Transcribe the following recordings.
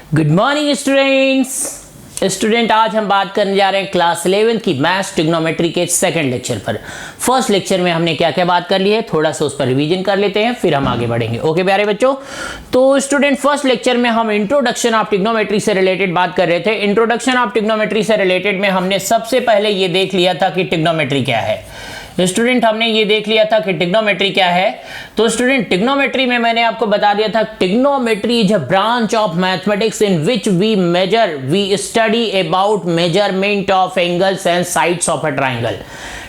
Good morning student, आज हम बात करने जा रहे हैं क्लास 11 की मैथ्स ट्रिग्नोमेट्री के सेकंड लेक्चर पर। फर्स्ट लेक्चर में हमने क्या क्या बात कर ली है, थोड़ा सा उस पर रिवीजन कर लेते हैं, फिर हम आगे बढ़ेंगे। ओके प्यारे बच्चों, तो स्टूडेंट फर्स्ट लेक्चर में हम इंट्रोडक्शन ऑफ ट्रिग्नोमेट्री से रिलेटेड बात कर रहे थे। इंट्रोडक्शन ऑफ ट्रिग्नोमेट्री से रिलेटेड में हमने सबसे पहले ये देख लिया था कि ट्रिग्नोमेट्री क्या है। स्टूडेंट हमने ये देख लिया था कि ट्रिग्नोमेट्री क्या है। तो स्टूडेंट ट्रिग्नोमेट्री में मैंने आपको बता दिया था, trigonometry is a branch of mathematics in which we study about measurement of angles and sides of a triangle.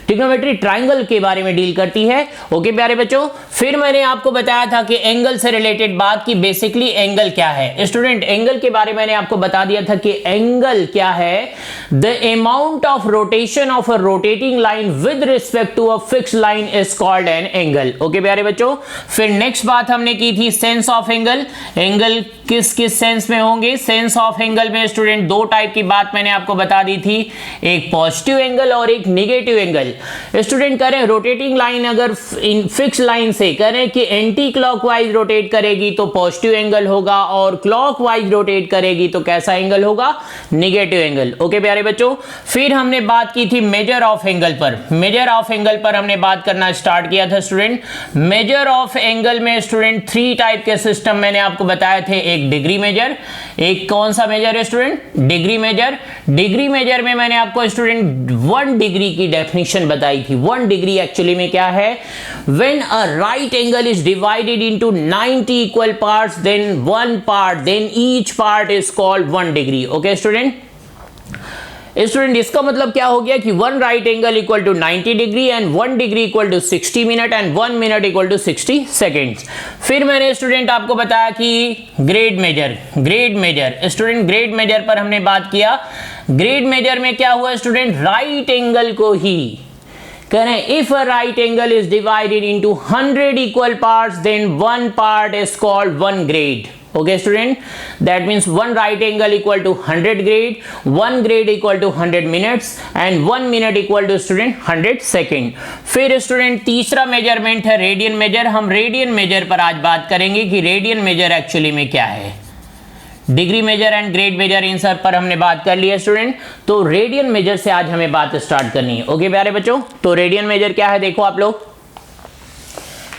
Trigonometry triangle के बारे में डील करती है। ओके प्यारे बच्चों, फिर मैंने आपको बताया था कि एंगल से रिलेटेड बात की, बेसिकली एंगल क्या है। स्टूडेंट एंगल के बारे में मैंने आपको बता दिया था कि एंगल क्या है, the amount of rotation of a rotating line with respect to a fix line is called an angle. Okay प्यारे बच्चों, फिर नेक्स्ट बात हमने की थी सेंस ऑफ एंगल। एंगल किस किस सेंस में होंगे। सेंस ऑफ एंगल में स्टूडेंट दो टाइप की बात मैंने आपको बता दी थी, एक पॉजिटिव एंगल और एक निगेटिव एंगल। स्टूडेंट करें रोटेटिंग लाइन अगर फिक्स लाइन से करें कि एंटी क्लॉकवाइज रोटेट करेगी तो पॉजिटिव एंगल होगा, और क्लॉकवाइज रोटेट करेगी तो कैसा एंगल होगा, निगेटिव एंगल। ओके प्यारे बच्चों, फिर हमने बात की थी मेजर ऑफ एंगल पर। मेजर ऑफ एंगल पर हमने बात करना स्टार्ट किया था स्टूडेंट। मेजर ऑफ एंगल में स्टूडेंट थ्री टाइप के सिस्टम मैंने आपको बताए थे, एक डिग्री मेजर, एक कौन सा मेजर है student, degree measure. Degree measure में मैंने आपको स्टूडेंट 1 डिग्री की डेफिनेशन बताई थी। 1 डिग्री एक्चुअली में क्या है, when a right angle is divided into 90 equal parts, then one part, then each part is called 1 degree. Okay student, इसका मतलब क्या हो गया कि 1 right angle equal to 90 degree and 1 degree equal to 60 minute and 1 minute equal to 60 seconds. फिर मैंने student आपको बताया कि grade measure student grade measure पर हमने बात किया। ग्रेड मेजर में क्या हुआ स्टूडेंट, राइट एंगल को ही करें, if a right angle is divided into 100 equal parts, then one part is called 1 grade. Okay student, that means 1 right angle equal to 100 grade, 1 grade equal to 100 minutes and 1 minute equal to student 100 second। फिर student तीसरा measurement है radian major. हम radian major पर आज बात करेंगे कि radian major actually में क्या है। Degree measure and grade measure इन सब पर हमने बात कर ली है स्टूडेंट, तो रेडियन मेजर से आज हमें बात स्टार्ट करनी है। ओके प्यारे बच्चों, तो रेडियन मेजर क्या है देखो आप लोग।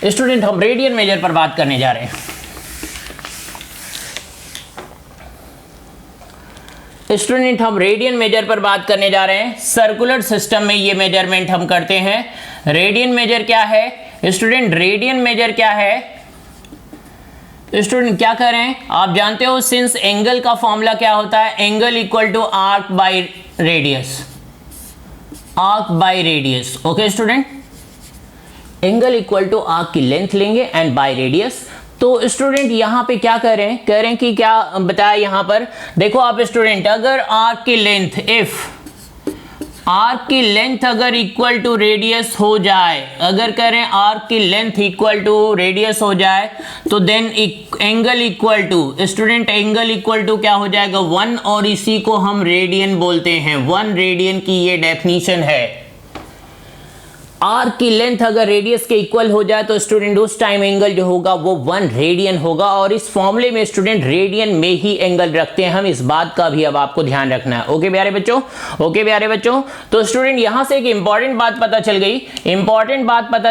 स्टूडेंट हम रेडियन मेजर पर बात करने जा रहे हैं। स्टूडेंट हम रेडियन मेजर पर बात करने जा रहे हैं। सर्कुलर सिस्टम में ये मेजरमेंट हम करते हैं। रेडियन मेजर क्या है स्टूडेंट, रेडियन मेजर क्या है स्टूडेंट, क्या करें आप जानते हो, सिंस एंगल का फॉर्मूला क्या होता है, angle equal to arc by radius. Okay student, angle equal to arc की लेंथ लेंगे एंड बाय रेडियस। तो स्टूडेंट यहां पे क्या कह रहे हैं कि क्या बताया यहां पर देखो आप स्टूडेंट, अगर आर्क की लेंथ, इफ आर्क की लेंथ अगर इक्वल टू रेडियस हो जाए, अगर करें आर्क की लेंथ इक्वल टू रेडियस हो जाए, तो then angle equal to student, angle equal to क्या हो जाएगा 1, और इसी को हम रेडियन बोलते हैं। 1 रेडियन की ये डेफिनेशन है। आर्क की लेंथ अगर रेडियस के इक्वल हो जाए तो स्टूडेंट उस टाइम एंगल जो होगा वो 1 रेडियन होगा, और इस फॉर्मूले में स्टूडेंट रेडियन में ही एंगल रखते हैं हम, इस बात का भी अब आपको ध्यान रखना है। ओके प्यारे बच्चों, तो स्टूडेंट यहां से एक इंपॉर्टेंट बात पता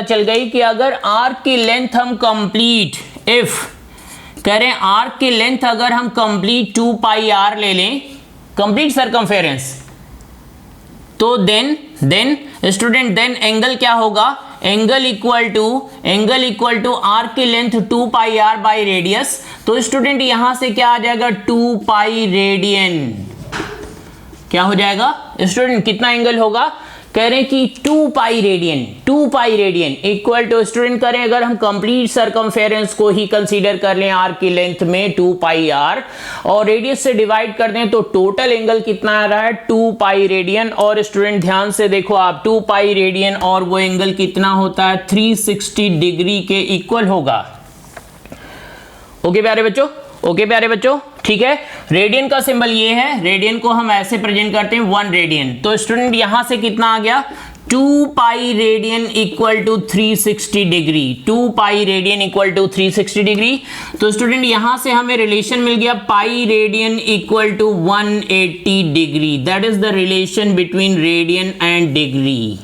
चल गई कि अगर आर्क की लेंथ हम कंप्लीट, इफ करें आर्क की लेंथ अगर हम कंप्लीट 2 पाई r ले लें, कंप्लीट सरकमफेरेंस, तो देन स्टूडेंट देन एंगल क्या होगा, एंगल इक्वल टू आर्क की length 2 pi r by radius. तो स्टूडेंट यहां से क्या आ जाएगा 2 पाई रेडियन, क्या हो जाएगा स्टूडेंट, कितना एंगल होगा, कह रहे हैं कि 2 pi radian equal to student करें अगर हम कंप्लीट सरकमफेरेंस को ही कंसीडर कर लें आर्क की लेंथ में 2 पाई r, और रेडियस से डिवाइड कर दें तो टोटल एंगल कितना आ रहा है 2 पाई रेडियन। और स्टूडेंट ध्यान से देखो आप, 2 पाई रेडियन और वो एंगल कितना होता है 360 डिग्री के इक्वल होगा। ओके प्यारे बच्चों, ठीक है। रेडियन का सिंबल ये है, रेडियन को हम ऐसे प्रेजेंट करते हैं 1 रेडियन। तो स्टूडेंट यहां से कितना आ गया 2 pi radian equal to 360 degree, 2 pi radian equal to 360 degree. तो स्टूडेंट यहां से हमें रिलेशन मिल गया pi radian equal to 180 degree, that is the relation between radian and degree.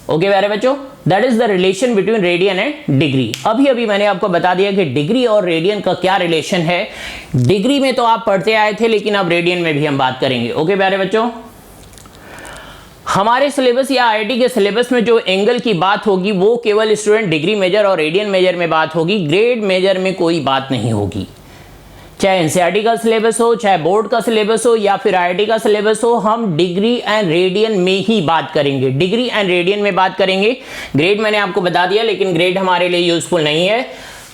Okay प्यारे बच्चों, that is the relation between radian and degree. अभी अभी मैंने आपको बता दिया कि डिग्री और रेडियन का क्या रिलेशन है। डिग्री में तो आप पढ़ते आए थे, लेकिन अब रेडियन में भी हम बात करेंगे। ओके प्यारे बच्चों, हमारे सिलेबस या आईआईटी के सिलेबस में जो एंगल की बात होगी वो केवल स्टूडेंट डिग्री मेजर और रेडियन मेजर में बात होगी, ग्रेड मेजर में कोई बात नहीं होगी। चाहे एनसीईआरटी का सिलेबस हो, चाहे बोर्ड का सिलेबस हो, या फिर आईआईटी का सिलेबस हो, हम डिग्री एंड रेडियन में ही बात करेंगे, डिग्री एंड रेडियन में बात करेंगे। ग्रेड मैंने आपको बता दिया, लेकिन ग्रेड हमारे लिए यूजफुल नहीं है,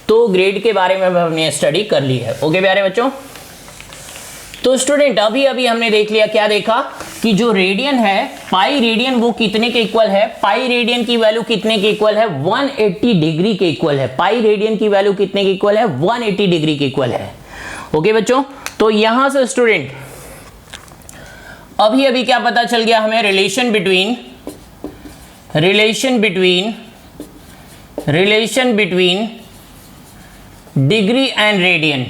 तो ग्रेड के बारे में हमने स्टडी कर ली है। ओके प्यारे बच्चों, तो स्टूडेंट अभी अभी हमने देख लिया, क्या देखा कि जो रेडियन है पाई रेडियन वो कितने के इक्वल है, पाई रेडियन की वैल्यू कितने के इक्वल है, 180 डिग्री के इक्वल है। पाई रेडियन की वैल्यू कितने के इक्वल है, 180 डिग्री के इक्वल है। ओके बच्चों, तो यहां से स्टूडेंट अभी अभी क्या पता चल गया हमें, relation between degree and radian,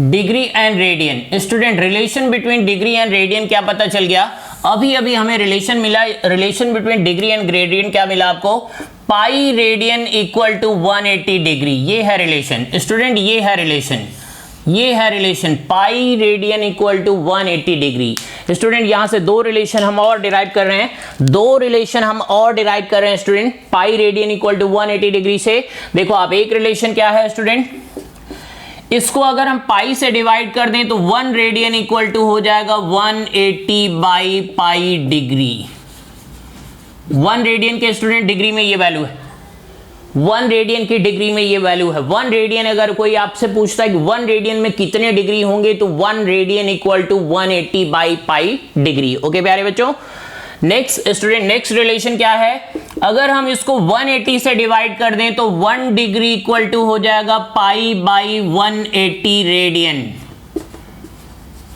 degree and radian. Student relation between degree and radian क्या पता चल गया, अभी अभी हमें रिलेशन मिला, relation between degree and radian क्या मिला आपको, pi radian equal to 180 degree. ये है रिलेशन स्टूडेंट, ये है relation pi radian equal to 180 degree. Student यहां से दो रिलेशन हम और डिराइव कर रहे हैं, student pi radian equal to 180 degree से। देखो आप, एक रिलेशन क्या है स्टूडेंट, इसको अगर हम पाई से डिवाइड कर दें तो 1 रेडियन इक्वल टू हो जाएगा 180 बाई पाई डिग्री। 1 रेडियन के स्टूडेंट डिग्री में ये वैल्यू है, 1 रेडियन की डिग्री में ये वैल्यू है। 1 रेडियन अगर कोई आपसे पूछता है कि 1 रेडियन में कितने डिग्री होंगे, तो 1 radian equal to 180 by pi degree. Okay प्यारे बच्चों, नेक्स्ट स्टूडेंट, नेक्स्ट रिलेशन क्या है, अगर हम इसको 180 से डिवाइड कर दें तो 1 डिग्री इक्वल टू हो जाएगा पाई by 180 radian,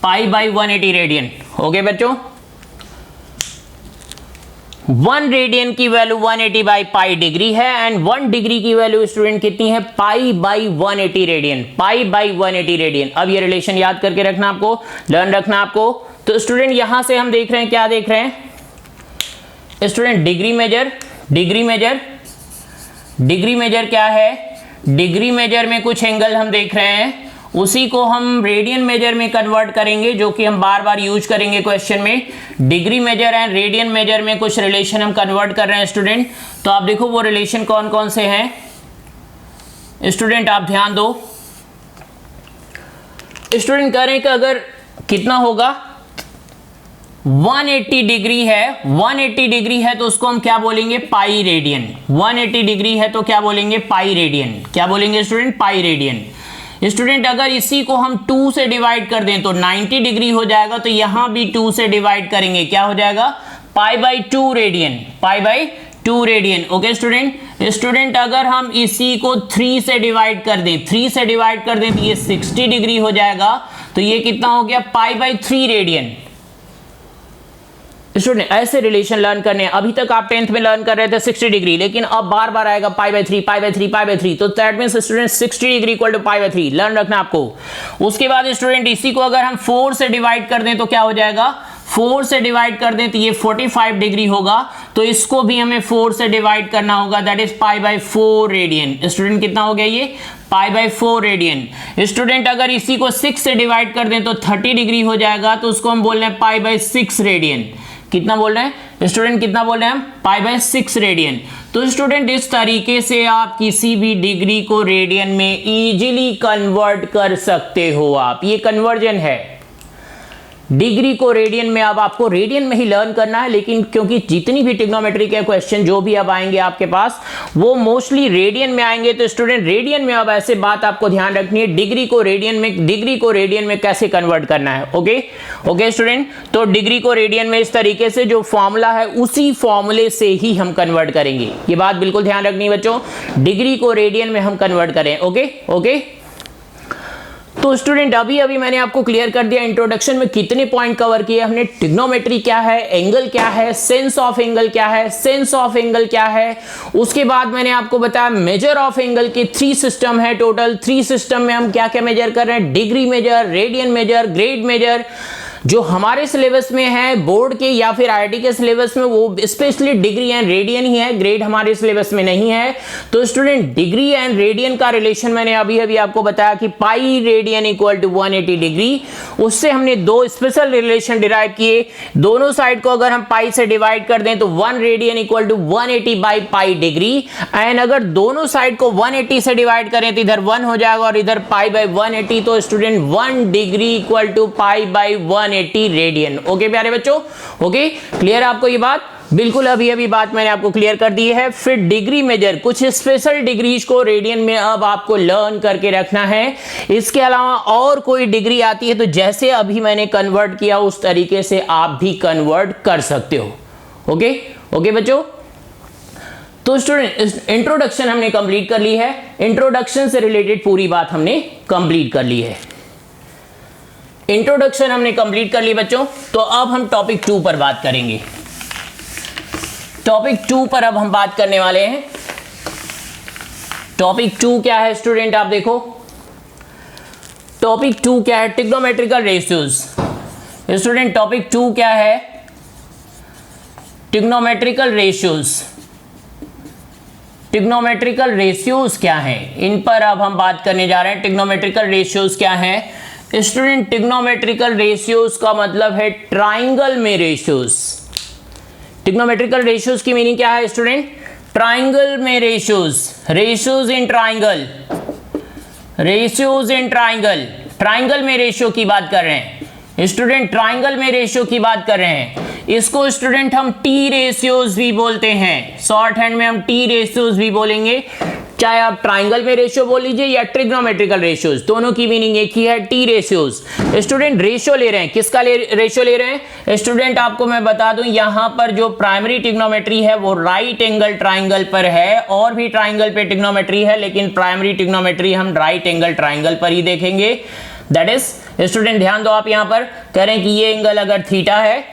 pi by 180 radian. Okay बच्चों, 1 रेडियन की वैल्यू 180 बाई पाई डिग्री है, एंड 1 डिग्री की वैल्यू स्टूडेंट कितनी है, पाई by 180 radian, pi by 180 radian. अब ये रिलेशन याद करके रखना आपको, लर्न रखना आपको। तो स्टूडेंट यहां से हम देख रहे हैं, क्या देख रहे हैं स्टूडेंट, डिग्री मेजर क्या है, डिग्री मेजर में कुछ एंगल हम देख रहे हैं, उसी को हम रेडियन मेजर में कन्वर्ट करेंगे, जो कि हम बार बार यूज करेंगे क्वेश्चन में। Degree measure and radian measure में कुछ रिलेशन हम कन्वर्ट कर रहे हैं स्टूडेंट। तो आप देखो वो रिलेशन कौन कौन से हैं स्टूडेंट, आप ध्यान दो। स्टूडेंट कह रहे हैं कि अगर कितना होगा, 180 डिग्री है, 180 डिग्री है तो उसको हम क्या बोलेंगे, पाई रेडियन। 180 डिग्री है तो क्या बोलेंगे, पाई रेडियन। क्या बोलेंगे स्टूडेंट, पाई रेडियन। स्टूडेंट अगर इसी को हम 2 से डिवाइड कर दें तो 90 डिग्री हो जाएगा, तो यहां भी 2 से डिवाइड करेंगे, क्या हो जाएगा, pi by 2 radian, pi by 2 radian. Okay student अगर हम इसी को 3 से डिवाइड कर दें, 3 से डिवाइड कर दें तो ये 60 डिग्री हो जाएगा, तो ये कितना हो गया, पाई बाई 3 रेडियन। स्टूडेंट ऐसे रिलेशन लर्न करने, अभी तक आप 10th में लर्न कर रहे थे 60 डिग्री, लेकिन अब बार बार आएगा pi by 3, pi by 3, pi by 3, तो that means student 60 degree equal to pi by 3, learn रखना आपको। उसके बाद स्टूडेंट इसी को अगर हम 4 से डिवाइड कर दें तो क्या हो जाएगा, 4 से डिवाइड कर दें तो ये 45 डिग्री होगा, तो इसको भी हमें 4 से डिवाइड करना होगा, that is pi by 4 radian. Student कितना हो गया ये, पाई बाई 4 रेडियन। स्टूडेंट अगर इसी को 6 से डिवाइड कर दें तो 30 डिग्री हो जाएगा, तो उसको हम बोल रहे हैं पाई बाई 6 रेडियन। कितना बोल रहे हैं स्टूडेंट, कितना बोल रहे हैं हम, पाई बाई 6 रेडियन। तो स्टूडेंट इस तरीके से आप किसी भी डिग्री को रेडियन में इजीली कन्वर्ट कर सकते हो आप, ये कन्वर्जन है। डिग्री को रेडियन में, अब आपको रेडियन में ही लर्न करना है, लेकिन क्योंकि जितनी भी ट्रिग्नोमेट्री के क्वेश्चन जो भी अब आएंगे आपके पास वो मोस्टली रेडियन में आएंगे, तो स्टूडेंट रेडियन में अब ऐसे बात आपको ध्यान रखनी है, डिग्री को रेडियन में कैसे कन्वर्ट करना है। ओके स्टूडेंट, तो डिग्री को रेडियन में इस तरीके से जो फॉर्मूला है उसी फॉर्मूले से ही हम कन्वर्ट करेंगे, ये बात बिल्कुल ध्यान रखनी है बच्चों, डिग्री को रेडियन में हम कन्वर्ट करें। ओके तो स्टूडेंट अभी अभी मैंने आपको क्लियर कर दिया इंट्रोडक्शन में कितने पॉइंट कवर किए हमने। ट्रिग्नोमेट्री क्या है, एंगल क्या है, सेंस ऑफ एंगल क्या है, सेंस ऑफ एंगल क्या है। उसके बाद मैंने आपको बताया मेजर ऑफ एंगल के 3 सिस्टम है टोटल। 3 सिस्टम में हम क्या क्या मेजर कर रहे हैं, degree measure, radian measure, grade measure. जो हमारे सिलेबस में है बोर्ड के या फिर आईआईटी के सिलेबस में वो स्पेशली डिग्री एंड रेडियन ही है, ग्रेड हमारे सिलेबस में नहीं है। तो स्टूडेंट डिग्री एंड रेडियन का रिलेशन मैंने अभी अभी आपको बताया कि pi radian equal to 180 degree. उससे हमने 2 स्पेशल रिलेशन डिराइव किए। दोनों साइड को अगर हम पाई से डिवाइड कर दें तो 1 radian equal to 180 by pi degree. And अगर दोनों साइड को 180 से डिवाइड करें तो इधर 1 हो जाएगा और इधर पाई बाई 180। तो student 1 degree equal to pi by 180 radian. Okay प्यारे बच्चों, ओके क्लियर आपको ये बात? बिल्कुल अभी अभी बात मैंने आपको क्लियर कर दी है। फिर डिग्री मेजर, कुछ स्पेशल डिग्रीज को रेडियन में अब आपको लर्न करके रखना है। इसके अलावा और कोई डिग्री आती है तो जैसे अभी मैंने कन्वर्ट किया उस तरीके से आप भी कन्वर्ट कर सकते हो। ओके ओके बच्चों, तो स्टूडेंट इंट्रोडक्शन हमने कंप्लीट कर ली है। इंट्रोडक्शन से रिलेटेड पूरी बात हमने कंप्लीट कर ली है। इंट्रोडक्शन हमने कंप्लीट कर ली बच्चों। तो अब हम टॉपिक 2 पर बात करेंगे। टॉपिक 2 पर अब हम बात करने वाले हैं। टॉपिक 2 क्या है स्टूडेंट, आप देखो टॉपिक 2 क्या है, ट्रिग्नोमेट्रिकल रेशियोज। स्टूडेंट टॉपिक 2 क्या है, ट्रिग्नोमेट्रिकल रेशियोज। ट्रिग्नोमेट्रिकल रेशियोज क्या है, इन पर अब हम बात करने जा रहे हैं। ट्रिग्नोमेट्रिकल रेशियोज क्या है स्टूडेंट? ट्रिग्नोमेट्रिकल रेशियोज का मतलब है ट्राइंगल में रेशियोज। ट्रिग्नोमेट्रिकल रेशियोज की मीनिंग क्या है स्टूडेंट? ट्राइंगल में ratios, ratios in triangle, ratios in triangle. Triangle में रेशियो की बात कर रहे हैं स्टूडेंट, ट्राइंगल में रेशियो की बात कर रहे हैं। इसको स्टूडेंट हम टी रेशियोज भी बोलते हैं, शॉर्ट हैंड में हम टी रेशियोज भी बोलेंगे। चाहे आप ट्राइंगल में रेशियो बोल लीजिए या ट्रिग्नोमेट्रिकल रेशियोज, दोनों की मीनिंग एक ही है, टी रेशियोज। स्टूडेंट रेशियो ले रहे हैं, किसका रेशियो ले रहे हैं स्टूडेंट? आपको मैं बता दूं यहां पर जो प्राइमरी ट्रिग्नोमेट्री है वो राइट एंगल ट्राइंगल पर है। और भी ट्राइंगल पे ट्रिग्नोमेट्री है लेकिन प्राइमरी ट्रिग्नोमेट्री हम राइट एंगल ट्राइंगल पर ही देखेंगे। दैट इज स्टूडेंट ध्यान दो, आप यहां पर कह रहे हैं कि ये एंगल अगर थीटा है,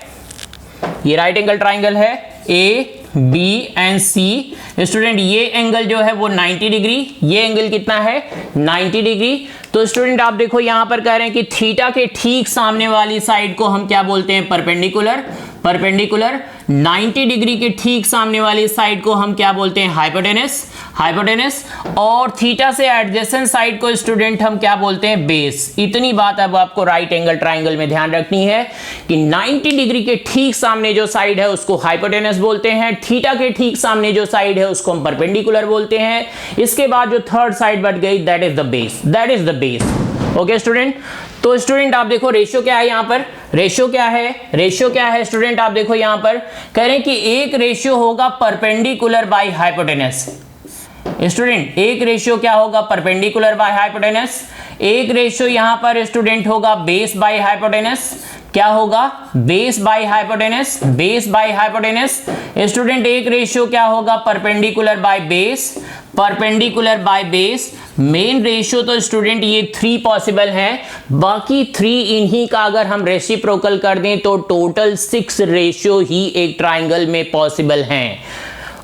ये राइट एंगल ट्राइंगल है A B and C. Student ये एंगल जो है वो 90 डिग्री, ये एंगल कितना है 90 डिग्री। तो स्टूडेंट आप देखो यहां पर कह रहे हैं कि थीटा के ठीक सामने वाली साइड को हम क्या बोलते हैं, परपेंडिकुलर। परपेंडिकुलर 90 डिग्री के ठीक सामने वाली साइड को हम क्या बोलते हैं, हाइपोटेनस। हाइपोटेनस और थीटा से एडजेसेंट साइड को स्टूडेंट हम क्या बोलते हैं, बेस। इतनी बात अब आपको राइट एंगल ट्राइंगल में ध्यान रखनी है कि 90 डिग्री के ठीक सामने जो साइड है उसको हाइपोटेनस बोलते हैं, थीटा के ठीक सामने जो साइड है उसको हम परपेंडिकुलर बोलते हैं। इसके बाद जो थर्ड साइड बच गई that is the base, that is the base. Okay student, तो स्टूडेंट आप देखो रेशियो क्या है, यहां पर रेशियो क्या है, रेशियो क्या है स्टूडेंट? आप देखो यहां पर कह रहे हैं कि एक रेशियो होगा परपेंडिकुलर बाय हाइपोटेनस। स्टूडेंट एक रेशियो क्या होगा, परपेंडिकुलर बाय हाइपोटेनस। एक रेशियो यहां पर स्टूडेंट होगा बेस बाय हाइपोटेनस। क्या होगा, base by hypotenuse, base by hypotenuse. Student एक रेशियो क्या होगा, perpendicular by base, perpendicular by base. Main ratio तो स्टूडेंट ये 3 पॉसिबल हैं, बाकी 3 इन्हीं का अगर हम रेसिप्रोकल कर दें तो टोटल 6 रेशियो ही एक ट्राइंगल में पॉसिबल हैं।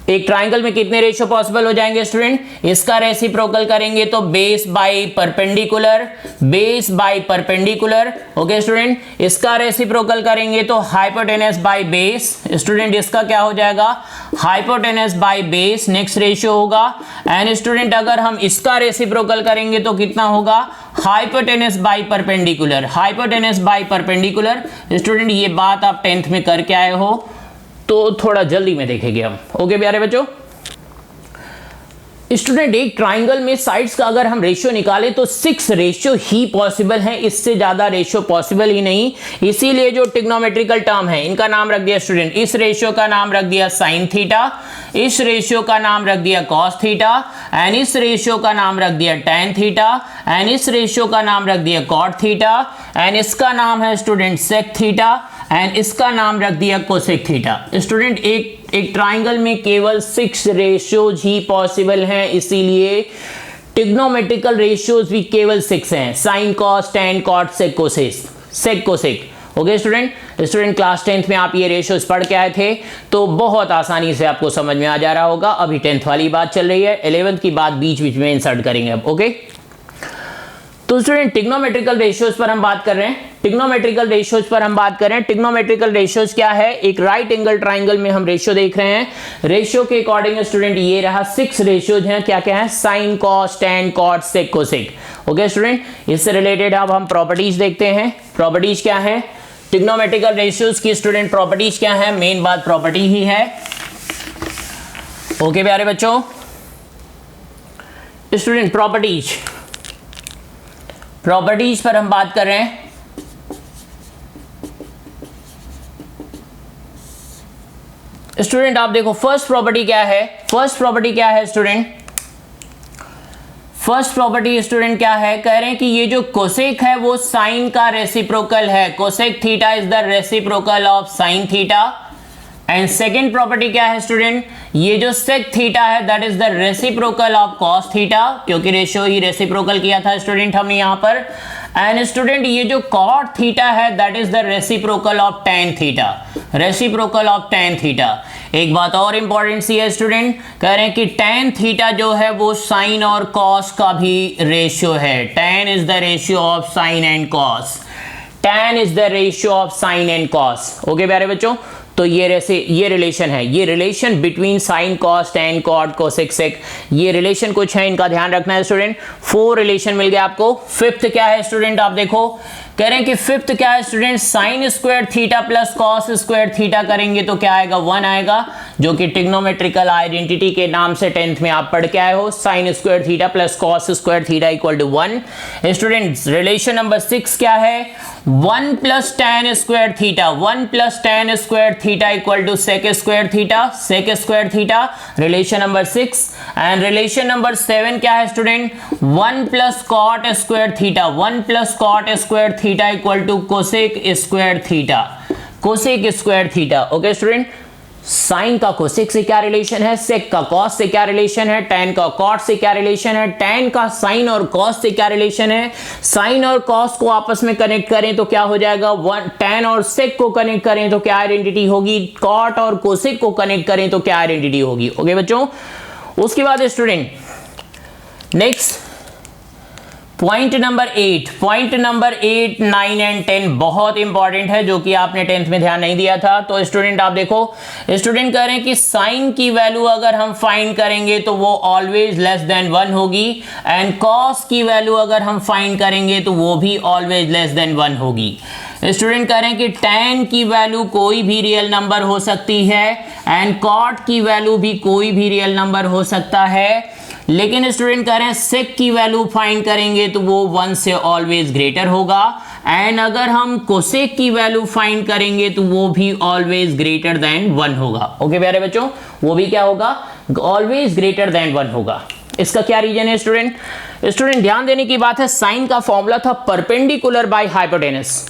एक ट्राइंगल में कितने रेशियो पॉसिबल हो जाएंगे स्टूडेंट? इसका रेसिप्रोकल करेंगे तो base by perpendicular, base by perpendicular. Okay student, इसका रेसिप्रोकल करेंगे तो हाइपोटेनस बाय बेस। स्टूडेंट इसका क्या हो जाएगा, hypotenuse by base next ratio होगा। एंड स्टूडेंट अगर हम इसका रेसिप्रोकल करेंगे तो कितना होगा, hypotenuse by perpendicular, hypotenuse by perpendicular. Student ये बात आप 10th में करके आए हो तो थोड़ा जल्दी में देखेंगे हम। ओके प्यारे बच्चों, स्टूडेंट एक ट्राइंगल में साइड्स का अगर हम रेशियो निकालें तो 6 रेशियो ही पॉसिबल हैं, इससे ज्यादा रेशियो पॉसिबल ही नहीं। इसीलिए जो ट्रिग्नोमेट्रिकल टर्म है इनका नाम रख दिया स्टूडेंट, इस रेशियो का नाम रख दिया साइन थीटा, इस रेशियो का नाम रख दिया कॉस थीटा, एंड इस रेशियो का नाम रख दिया टेन थीटा, एंड इस रेशियो का नाम रख दिया कॉट थीटा, एंड इसका नाम है स्टूडेंट सेक थीटा, एंड इसका नाम रख दिया कोसेक थीटा। स्टूडेंट एक ट्राइंगल में केवल 6 रेशियोज ही पॉसिबल हैं, इसीलिए ट्रिग्नोमेट्रिकल रेशियोज भी केवल 6 हैं, sine, cos, tan, cot, sec, cosec. Okay student class 10th में आप ये रेशियोज पढ़ के आए थे, तो बहुत आसानी से आपको समझ में आ जा रहा होगा। अभी 10th वाली बात चल रही है, 11th की बात बीच बीच में इंसर्ट करेंगे अब। ओके, तो स्टूडेंट ट्रिग्नोमेट्रिकल रेशियोज पर हम बात कर रहे हैं। ट्रिग्नोमेट्रिकल रेशियोज क्या है? एक राइट एंगल ट्राइंगल में हम रेशियो देख रहे हैं। रेशियो के अकॉर्डिंग स्टूडेंट ये रहा 6 रेशियोज हैं। क्या क्या है? Sign, cos, tan, cot, sec, cosec. Okay student, इससे रिलेटेड अब हम प्रॉपर्टीज देखते हैं। प्रॉपर्टीज क्या है ट्रिग्नोमेट्रिकल रेशियोज की? स्टूडेंट प्रॉपर्टीज क्या है? मेन बात प्रॉपर्टी ही है। ओके प्यारे बच्चों, स्टूडेंट प्रॉपर्टीज पर हम बात कर रहे हैं। स्टूडेंट आप देखो फर्स्ट प्रॉपर्टी क्या है स्टूडेंट? फर्स्ट प्रॉपर्टी स्टूडेंट क्या है? कह रहे हैं कि ये जो कोसेक है वो साइन का रेसिप्रोकल है। Cosec theta is the reciprocal of sine theta. And second property क्या है स्टूडेंट? ये जो सेक थीटा है that is the reciprocal of cos theta, क्योंकि रेशियो ही रेसिप्रोकल किया था स्टूडेंट हमने यहां पर। एंड स्टूडेंट ये जो कॉट थीटा है that is the reciprocal of tan theta. एक बात और इंपॉर्टेंट सी है स्टूडेंट, कह रहे हैं कि टैन थीटा जो है वो साइन और कॉस का भी रेशियो है। Tan is the ratio of sine and cos. Okay प्यारे बच्चों, तो ये relation between sine, cos, tan, cot, cosec, sec, ये रिलेशन कुछ है, इनका ध्यान रखना है स्टूडेंट। 4 रिलेशन मिल गया आपको। फिफ्थ क्या है स्टूडेंट? आप देखो कह रहे हैं कि फिफ्थ क्या है student? Sign square theta plus cos square theta करेंगे तो क्या आएगा? 1 आएगा, जो कि ट्रिग्नोमेट्रिकल आइडेंटिटी के नाम से 10th में आप पढ़ के आए हो। Sine square theta plus cos square theta equal to 1। Student relation number 6 क्या है? 1 plus tan square theta equal to sec square theta, relation number 6। And relation number 7 क्या है student? 1 plus cot square theta equal to cosec square theta. Okay student, sine का cosec से क्या relation है? सेक का cos से क्या रिलेशन है? टैन का कॉट से क्या रिलेशन है? टैन का साइन और कॉस से क्या रिलेशन है? साइन और कॉस को आपस में कनेक्ट करें तो क्या हो जाएगा? टैन और सेक को कनेक्ट करें तो क्या आइडेंटिटी होगी? कॉट और कोसेक को कनेक्ट करें तो क्या आइडेंटिटी होगी? ओके बच्चों, उसके बाद student next point number 8, 9 and 10 बहुत इंपॉर्टेंट है, जो कि आपने 10th में ध्यान नहीं दिया था। तो स्टूडेंट आप देखो, स्टूडेंट कह रहे हैं कि साइन की वैल्यू अगर हम फाइंड करेंगे तो वो ऑलवेज लेस देन 1 होगी, एंड कॉस की वैल्यू अगर हम फाइंड करेंगे तो वो भी ऑलवेज लेस देन 1 होगी। स्टूडेंट कह रहे हैं कि टैन की वैल्यू कोई भी रियल नंबर हो सकती है, एंड कॉट की वैल्यू भी कोई भी रियल नंबर हो सकता है, लेकिन स्टूडेंट कह रहे हैं सेक की वैल्यू फाइंड करेंगे तो वो 1 से ऑलवेज ग्रेटर होगा, एंड अगर हम कोसेक की वैल्यू फाइंड करेंगे तो वो भी ऑलवेज ग्रेटर देन 1 होगा। ओके प्यारे बच्चों, वो भी क्या होगा? ऑलवेज ग्रेटर देन 1 होगा। इसका क्या रीजन है स्टूडेंट? ध्यान देने की बात है, साइन का फॉर्मूला था परपेंडिकुलर बाय हाइपोटेनस,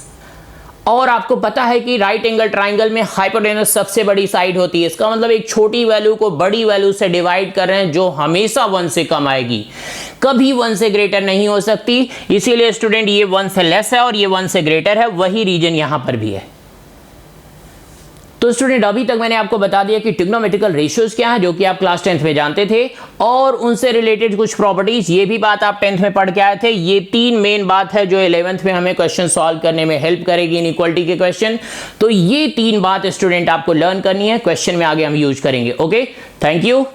और आपको पता है कि राइट एंगल ट्राइंगल में हाइपोटेनस सबसे बड़ी साइड होती है। इसका मतलब एक छोटी वैल्यू को बड़ी वैल्यू से डिवाइड कर रहे हैं, जो हमेशा 1 से कम आएगी, कभी 1 से ग्रेटर नहीं हो सकती। इसीलिए स्टूडेंट ये 1 से लेस है और ये 1 से ग्रेटर है, वही रीजन यहां पर भी है। तो स्टूडेंट अभी तक मैंने आपको बता दिया कि ट्रिग्नोमेट्रिकल रेशियोज क्या है, जो कि आप क्लास 10th में जानते थे, और उनसे रिलेटेड कुछ प्रॉपर्टीज, ये भी बात आप 10th में पढ़ के आए थे। ये 3 मेन बात है जो 11th में हमें क्वेश्चन सॉल्व करने में हेल्प करेगी, इनइक्वालिटी के क्वेश्चन। तो ये 3 बात स्टूडेंट आपको लर्न करनी है, क्वेश्चन में आगे हम यूज करेंगे। Okay, thank you.